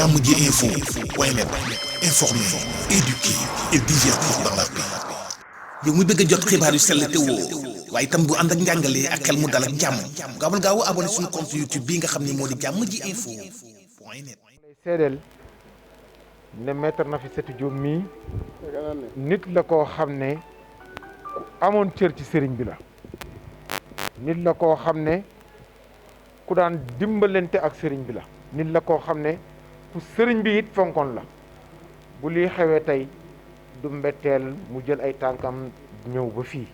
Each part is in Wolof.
jàmm ji info point net, informer, éduquer et divertir dans la paix. yow mu bëgg a jot xibaar yu sell te woo waaye itam bu ànd ak njàngalee ak xel mu dal ak jàmm gaawal gaaw abonné suñu compte YouTube bi nga xam ne moo di jàmm ji info point net. seedeel ne maître Nafissatou Diop mii nit la koo xam ne ku amoon cër ci sëriñ bi la, nit la koo xam ne ku daan dimbalante ak sëriñ bi la, nit la koo xam ne ku sëriñ bi it fonkoon la. bu lii xewee tey du mbetteel mu jël ay tànkam ñëw ba fii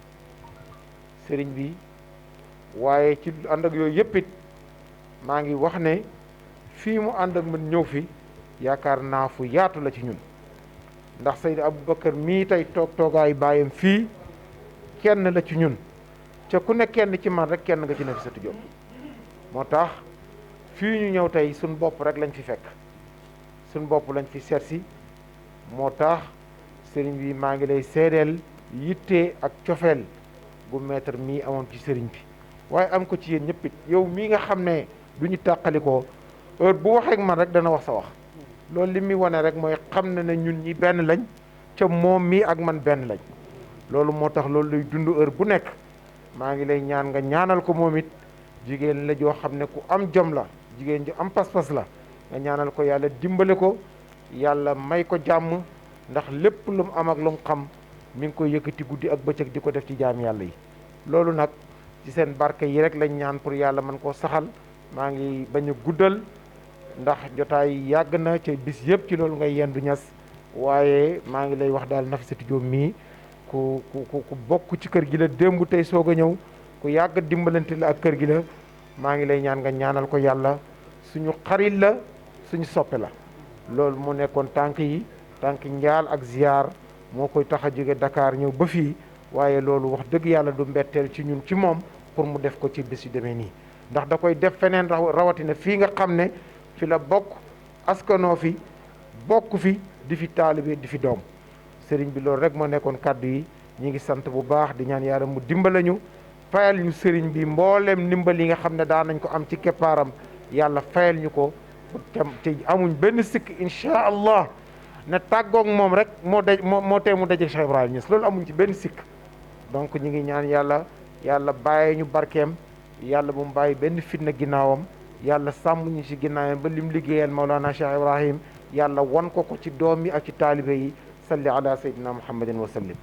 sëriñ bi, waaye ci ànd ak yooyu yëpp it maa ngi wax ne fii mu ànd ak man ñëw fi yaakaar naa fu yaatu la ci ñun, ndax Seydi Aboubacar mii tey toogaayu baayam fii kenn la ci ñun, ca ku ne kenn ci man rek kenn nga ci Nafissatou Diop. moo tax fii ñu ñëw tey suñ bopp rek lañ fi fekk, suñ bopp lañ fi seetsi. moo tax sëriñ bi maa ngi lay seedeel yitte ak cofeel gu maître mii amoon ci sëriñ bi, waaye am ko ci yéen ñëpp it. yow mii nga xam ne du ñu tàqalikoo heure bu waxee ak man rek dana wax sa wax, loolu li muy wane rek mooy xam na ne ñun ñi benn lañ, ca moom mii ak man benn lañ. loolu moo tax loolu lay dund heure bu nekk. maa ngi lay ñaan nga ñaanal ko moom it, jigéen la joo xam ne ku am jom la, jigéen ju am pas-pas la, nga ñaanal ko yàlla dimbale ko, yàlla may ko jàmm, ndax lépp lu mu am ak lu mu xam mi ngi koy yëkkati guddi ak bëccëg di ko def ci jaam yàlla yi. loolu nag ci seen barke yi rek lañ ñaan pour yàlla mën koo saxal. maa ngi bañ a guddal ndax jotaay yàgg na ca bis yëpp ci loolu ngay yendu ñas, waaye maa ngi lay wax daal Nafissatou Diop mii ku bokk ci kër gi la démb tey soog a ñëw, ku yàgg dimbalante la ak kër gi la. maa ngi lay ñaan nga ñaanal ko yàlla, suñu xarit la, suñu soppe la. loolu moo nekkoon tànk yi, tànk njaal ak ziyaar moo koy tax a jóge Dakar ñëw ba fii, waaye loolu wax dëgg yàlla du mbetteel ci ñun ci moom pour mu def ko ci bés yu demee nii, ndax da koy def feneen rawatina fii nga xam ne fi la bokk, askanoo fi, bokk fi, di fi taalibe, di fi doom. sëriñ bi loolu rek moo nekkoon kàddu yi. ñi ngi sant bu baax di ñaan yàlla mu dimbala ñu, fayal ñu sëriñ bi mbooleem ndimbal yi nga xam ne daan nañ ko am ci keppaaram, yàlla fayal ñu ko te amuñ benn sikk incha allah ne tàggoog moom rek moo tee mu daje Cheikh Ibrahima Niass, loolu amuñ ci benn sikk. donc ñi ngi ñaan yàlla bàyyee ñu barkeem, yàlla bu mu bàyyi benn fitna ginnaawam, yàlla sàmm ñu ci ginnaawam ba lim liggéeyal Maulana Cheikh Ibrahim yàlla wan ko ci doom yi ak ci taalibe yi. salli ala sayyidina muhammadin wa sallim.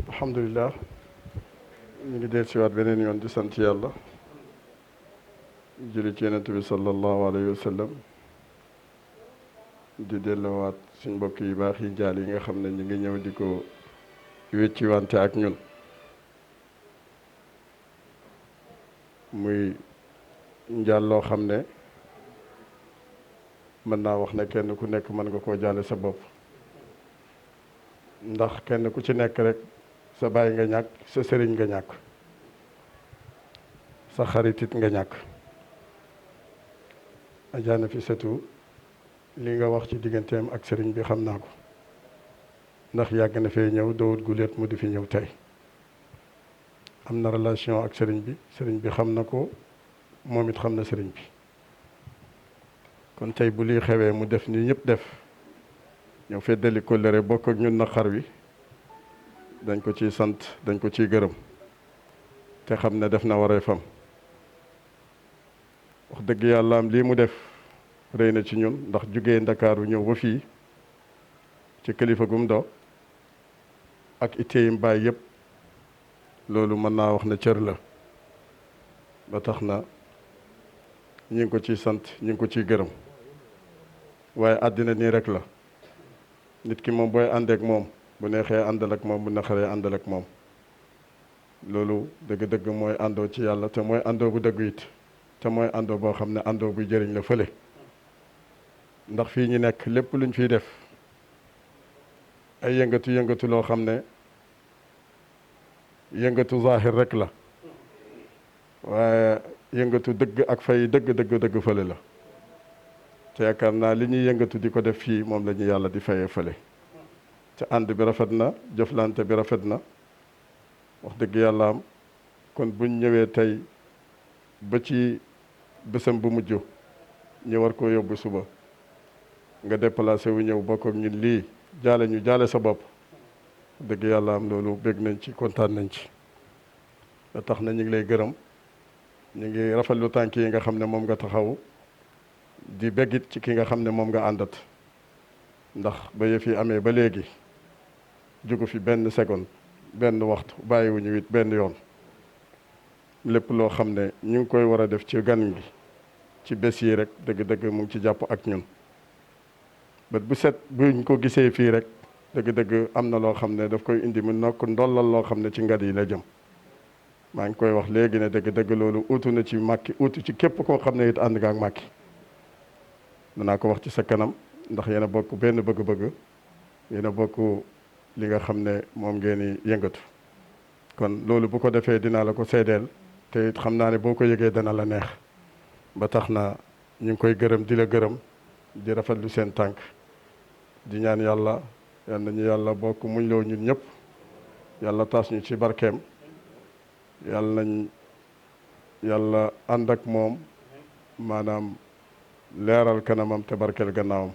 alhamdulilah, ñu ngi del siwaat beneen yoon di sant yàlla, jëli ci yonent bi sallallahu alayhi wa sallam, di delluwaat suñ mbokk yu baax yi jaal yi nga xam ne ñu ngi ñëw di ko wécci wante ak ñun, muy njaal loo xam ne mën naa wax ne kenn ku nekk mën nga koo jaale sa bopp, ndax kenn ku ci nekk rek sa baay nga ñàkk, sa sëriñ nga ñàkk, sa xaritit nga ñàkk. Adja Nafissatou, li nga wax ci digganteem ak sëriñ bi xam naa ko, ndax yàgg na fee ñëw, dowut guleet mu di fi ñëw tey. am na relation ak sëriñ bi xam na ko, moom it xam na sëriñ bi. kon tey bu liy xewee mu def ni ñëpp def, ñëw feddali kóllëre bokk ak ñun naqar wi, dañ ko ciy sant, dañ ko ciy gërëm, te xam ne def na waree fam. wax dëgg yàlla am lii mu def rëy na ci ñun, ndax jugee Ndakaaru ñëw ba fii ci kilifa gum do ak itteeyim baay yëpp, loolu mën naa wax ne cër la. ba tax na ñi ngi ko ciy sant, ñi ngi ko ciy gërëm. waaye àddina nii rek la, nit ki moom booy àndeek moom bu neexee àndal ak moom, bu naqaree àndal ak moom. loolu dëgg-dëgg mooy àndoo ci yàlla, te mooy àndoo bu dëgg it, te mooy àndoo boo xam ne àndoo buy jëriñ la fële. ndax fii ñu nekk lépp luñ fiy def ay yëngatu loo xam ne yëngatu zahir rek la, waaye yëngatu dëgg ak fay dëgg fële la. te yaakaar naa li ñuy yëngatu di ko def fii moom la ñu yàlla di fayee fële. te ànd bi rafet na, jëflante bi rafet na, wax dëgg yàlla am kon buñ ñëwee tey ba ci bésam bu mujj ñu war koo yóbbu suba nga déplacé wu ñëw bokk ak ñun lii jaale ñu jaale sa bopp dëgg yàlla am loolu bég nañ ci kontaan nañ ci da tax na ñu ngi lay gërëm ñu ngi rafetlu tànk yi nga xam ne moom nga taxaw di béggit ci ki nga xam ne moom nga àndat ndax ba yëf yi amee ba léegi jugu fi benn seconde benn waxtu bàyyiwuñu it benn yoon lépp loo xam ne ñu ngi koy war a def ci gan gi ci bés yi rek dëgg-dëgg mu ngi ci jàpp ak ñun bët bu set buñ ko gisee fii rek dëgg-dëgg am na loo xam ne daf koy indi mu nokk ndollal loo xam ne ci ngat yi la jëm maa ngi koy wax léegi ne dëgg-dëgg loolu utu na ci Macky utu ci képp koo xam ne it ànd nga ak Macky danaa ko wax ci sa kanam ndax yéen a bokk benn bëgg-bëgg yéen a bokk li nga xam ne moom ngeen di yëngatu kon loolu bu ko defee dinaa la ko seedeel te it xam naa ne boo ko yëgee dana la neex ba tax na ñu ngi koy gërëm di la gërëm di rafetlu seen tànk di ñaan yàlla yal nañu yàlla bokk muñ loo ñun ñëpp yàlla taas ñu ci barkeem yàlla ànd ak moom maanaam leeral kanamam te barkeel gannaawam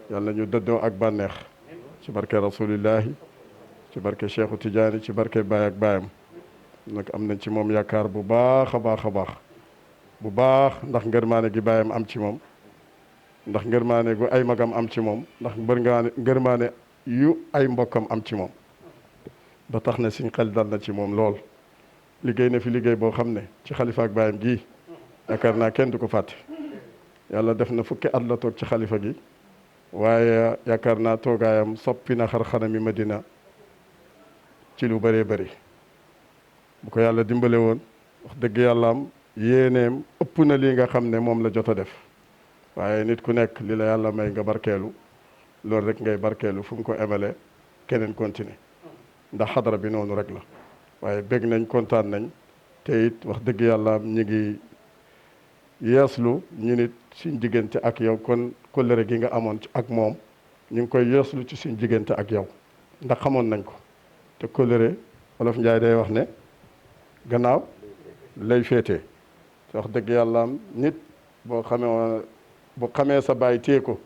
yàlla ñu dëddoo ak bànneex ci barke rasulillahi ci barke Cheikhu Tidiane ci barke Baay ak baayam nag am nañ ci moom yaakaar bu baax a baax a baax bu baax ndax ngërmaane gi baayam am ci moom ndax ngërmaane gu ay magam am ci moom ndax ngërmaane yu ay mbokkam am ci moom ba tax na suñ xel dal na ci moom lool liggéey na fi liggéey boo xam ne ci xalifa ak baayam gii yaakaar naa kenn du ko fàtte yàlla def na fukki at la toog ci xalifa gi waaye yaakaar naa toogaayam soppi na xar-xanami Madina ci lu bëree bëri bu ko yàlla dimbale woon wax dëgg yàlla am yéeneem ëpp na lii nga xam ne moom la jot a def waaye nit ku nekk li la yàlla may nga barkeelu loolu rek ngay barkeelu fu mu ko emale keneen continuer ndax xadara bi noonu rek la waaye bég nañ kontaan nañ te it wax dëgg yàlla ñi ngi yeeslu ñu nit suñ diggante ak yow kon kóllëre gi nga amoon ak moom ñu ngi koy yeeslu ci suñ diggante ak yow ndax xamoon nañ ko te kóllëre Wolof Njaay day wax ne gannaaw lay féetee te wax dëgg yàlla am nit boo xamee sa baay téye ko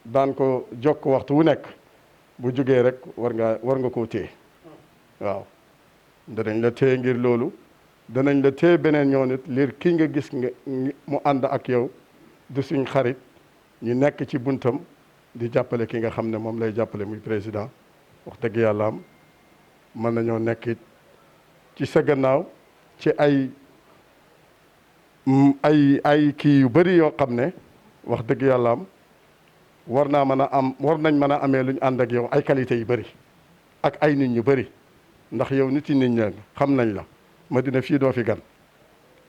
daan ko jokk waxtu wu nekk bu jógee rek war nga koo téye waaw danañ la téye ngir loolu danañ la téye beneen ñoo nit liir kii nga gis nga mu ànd ak yow du suñ xarit ñu nekk ci buntam di jàppale ki nga xam ne moom lay jàppale muy président wax dëgg yàlla am mën nañoo nekk it ci sa gannaaw ci ay kii yu bëri yoo xam ne wax dëgg yàlla am war nañ mën a amee lu ñu ànd ak yow ay qualité yu bëri ak ay nit ñu bëri ndax yow nit yi nit ña xam nañ la Madina fii doo fi gan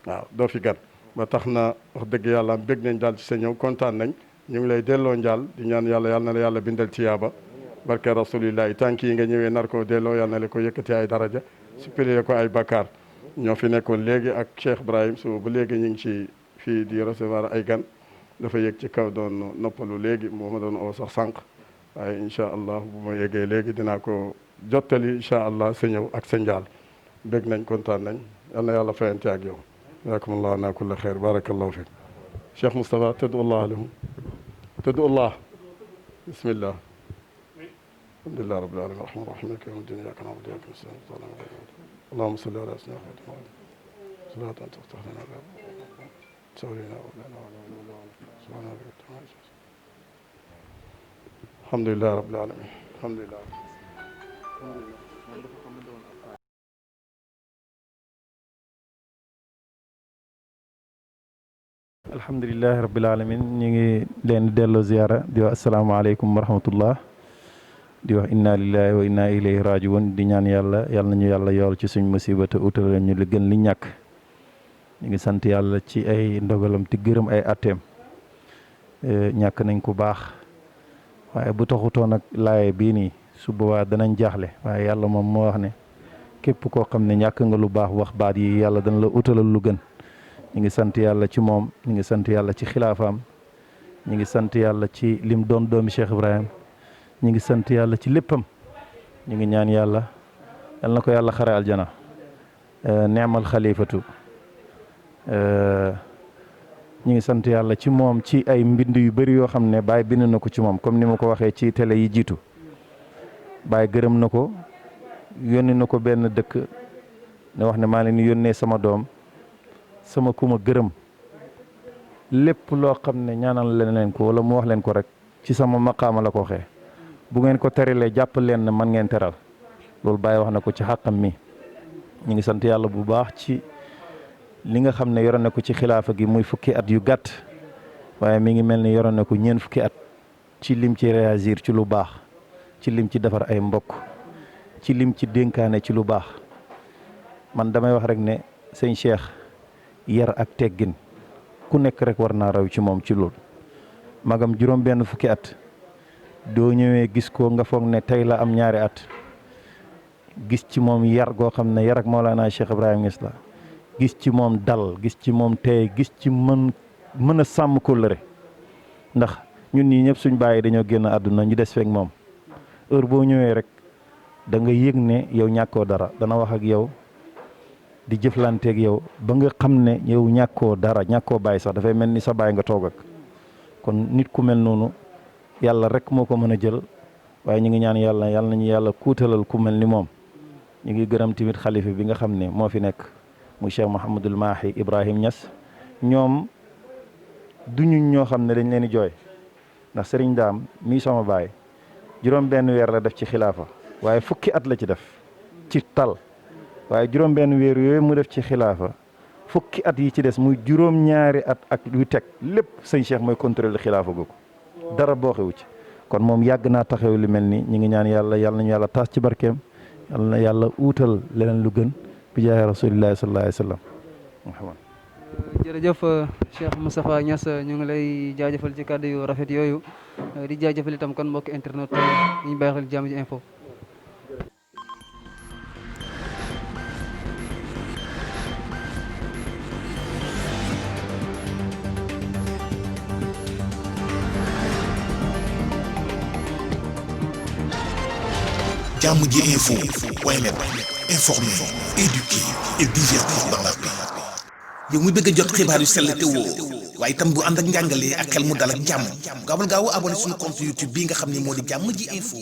waaw doo fi gan ba tax na wax dëgg yàlla am bég nañ daal ci sa ñëw kontaan nañ ñu ngi lay delloo njaal di ñaan yàlla na la yàlla bindal ci yaaba barke rasulillahi tànk yi nga ñëwee nar koo delloo yàlla na la ko yëkkati ay daraja supplier ko ay bakkaar ñoo fi nekkoon léegi ak Cheikh Ibrahim suba ba léegi ñu ngi ci fii di recevoir ay gan dafa yëg ci kaw doon noppalu léegi moo ma doon oo sax sànq waaye incha allah bu ma yeggee léegi dinaa ko jottali incha allah sa ñëw ak sa njaal bég nañ kontaan nañ yal na yàlla fayante ak yow jazakumullahu ana kulla xeer barakallahu fik Cheikh Moustapha tad'u allah lahum tad'u allah bismillah alhamdulillahi rabbil alamin arrahman arrahim maliki yawmi ddin iyyaka na'budu wa iyyaka nasta'in اللهم صل على سيدنا محمد صلاة تفتح لنا باب سورينا ولنا سبحان ربك الحمد لله رب العالمين الحمد لله alhamdulilahi rabbil alamin ñu ngi leen di delloo ziyaara di wax asalaamaaleykum wa rahmatullah di wax inna lillahi wa inna ilayhi rajiun di ñaan yàlla nañu yàlla yool ci suñ musiba te utal ñu li gën li ñàkk ñu ngi sant yàlla ci ay ndogalam te gërëm ay atteem ñàkk nañ ku baax waaye bu taxutoon ak laaye bii nii su boobaa danañ jaaxle waaye yàlla moom moo wax ne képp koo xam ne ñàkk nga lu baax wax baat yi yàlla dana la utalal lu gën ñu ngi sant yàlla ci moom ñu ngi sant yàlla ci xilaafaam ñu ngi sant yàlla ci lim doon doomi Cheikh Ibrahim ñu ngi sant yàlla ci léppam ñu ngi ñaan yàlla yal na ko yàlla xare aljana neemal xalifatu ñu ngi sant yàlla ci moom ci ay mbind yu bëri yoo xam ne Baye bind na ko ci moom comme ni ma ko waxee ci télé yi jiitu Baye gërëm na ko yónni na ko benn dëkk ne wax ne maa leen yónnee sama doom sama kuma gërëm lépp loo xam ne ñaanal leen ko wala mu wax leen ko rek ci sama maqaama la ko waxee bu ngeen ko teralee jàpp leen ne man ngeen teral loolu Baye wax na ko ci xàqam mi ñu ngi sant yàlla bu baax ci li nga xam ne yoroon na ko ci xilaafa gi muy fukki at yu gàtt waaye mi ngi mel ni yoroon na ko ñeent fukki at ci lim ci réagir ci lu baax ci lim ci defar ay mbokk ci lim ci dénkaane ci lu baax man damay wax rek ne sëñ Cheikh yar ak teggin ku nekk rek war naa raw ci moom ci loolu magam juróom benn fukki at doo ñëwee gis ko nga foog ne tey la am ñaari at gis ci moom yar goo xam ne yar ak Mawlana Cheikh Ibrahima Niass la gis ci moom dal gis ci moom tey gis ci mën a sàmm kóllëre ndax ñun ñii ñëpp suñ bàyyi dañoo génn àdduna ñu des feek moom heure boo ñëwee rek da nga yëg ne yow ñàkkoo dara dana wax ak yow di jëflanteeg yow ba nga xam ne yow ñàkkoo dara ñàkkoo bàyyi sax dafay mel ni sa bàyyi nga toog ak kon nit ku mel noonu yàlla rek moo ko mën a jël waaye ñu ngi ñaan yàlla nañu yàlla kuutalal ku mel ni moom ñu ngi gërëm tamit xalifa bi nga xam ne moo fi nekk mu Cheikh Mouhamadul Mahi Ibrahim Niass ñoom duñu ñoo xam ne dañ leen di jooy ndax Serigne Daam mii sama baay juróom benn weer la def ci xilaafa waaye fukki at la ci def ci tal waaye juróom benn weer yooyu mu def ci xilaafa fukki at yi ci des muy juróom ñaari at ak yu teg lépp sëñ Cheikh mooy contrôler xilaafa googu dara booxewu ci kon moom yàgg naa taxaw lu mel ni ñu ngi ñaan yàlla nañu yàlla taas ci barkeem yàlla na yàlla uutal leneen lu gën bi jaay rasulillahi sallallahu alayhi wa sallam. jërëjëf Cheikh Moustapha Niass ñu ngi lay jaajëfal ci kàddu yu rafet yooyu di jaajëfal itam kon mbokki internet yi ñu bàyyi xel Jamm ji info. Jamm ji info point net informer, éduquer et divertir dans la paix. yow mu bëgg a jot xibaar yu sell te woo waaye itam bu ànd ak njàngalee ak xel mu dal ak jàmm gaawal gaaw abonné suñu compte YouTube bii nga xam ne moo di Jamm ji info.